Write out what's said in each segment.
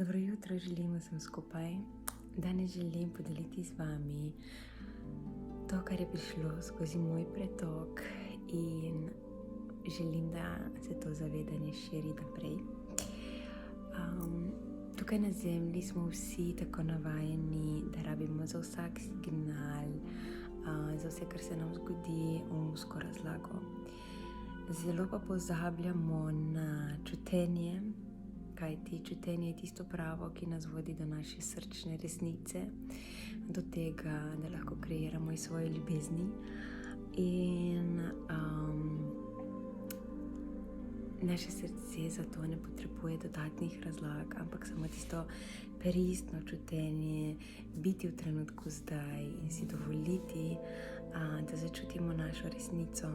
Dobro jutro, želim, da sem skupaj. Danes želim podeliti z vami to, kar je prišlo skozi moj pretok in želim, da se to zavedanje širi naprej. Tukaj na zemlji smo vsi tako navajeni, da rabimo za vsak signal, za vse, kar se nam zgodi, umsko razlago. Zelo pa pozabljamo na čutenje, kajti čutenje je tisto pravo, ki nas vodi do naše srčne resnice, do tega, da lahko kreiramo iz svoje ljubezni. In naše srce zato ne potrebuje dodatnih razlag, ampak samo tisto pristno čutenje, biti v trenutku zdaj in si dovoliti, da začutimo našo resnico.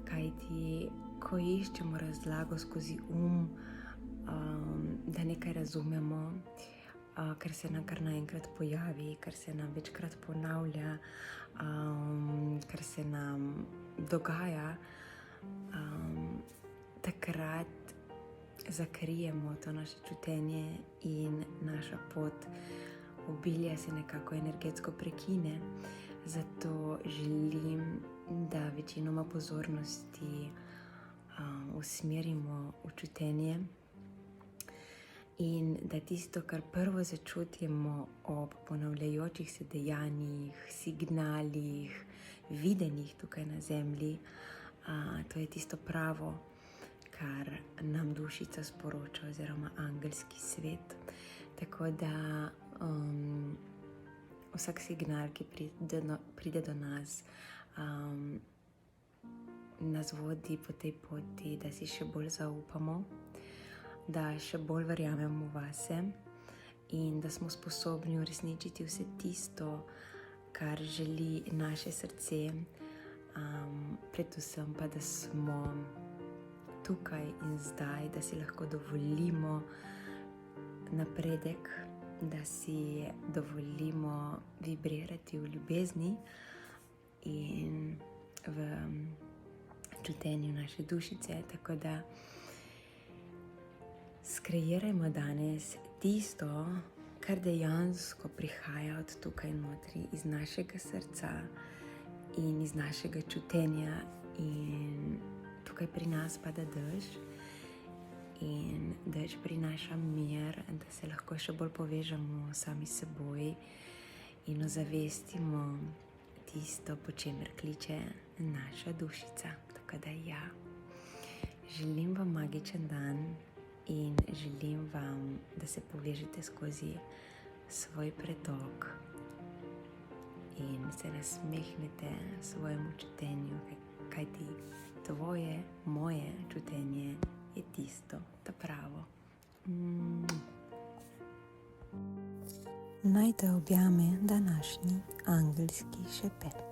Kajti, ko iščemo razlago skozi da nekaj razumemo, ker se nam kar naenkrat pojavi, ker se nam večkrat ponavlja, ker se nam dogaja, takrat zakrijemo to naše čutenje in naša pot obilja se nekako energetsko prekine. Zato želim, da večinoma pozornosti usmerimo v čutenje in da tisto, kar prvo začutimo ob ponavljajočih se dejanjih, signalih, videnjih tukaj na zemlji, to je tisto pravo, kar nam dušica sporoča oziroma angelski svet. Tako da vsak signal, ki pride do nas, nas vodi po tej poti, da si še bolj zaupamo, da še bolj verjamemo vase in da smo sposobni uresničiti vse tisto, kar želi naše srce, predvsem pa, da smo tukaj in zdaj, da si lahko dovolimo napredek, da si dovolimo vibrirati v ljubezni in v čutenju naše dušice. Tako da skreirajmo danes tisto, kar dejansko prihaja od tukaj notri, iz našega srca in iz našega čutenja. In tukaj pri nas pada dež in dež prinaša mir, da se lahko še bolj povežemo sami s seboj in ozavestimo tisto, po čemer kliče naša dušica. Tako da ja, želim vam magičen dan in želim vam, da se povežete skozi svoj pretok in se nasmehnete svojemu čutenju, kajti tvoje, moje čutenje je tisto, to pravo. Naj te objame današnji angelski šepet.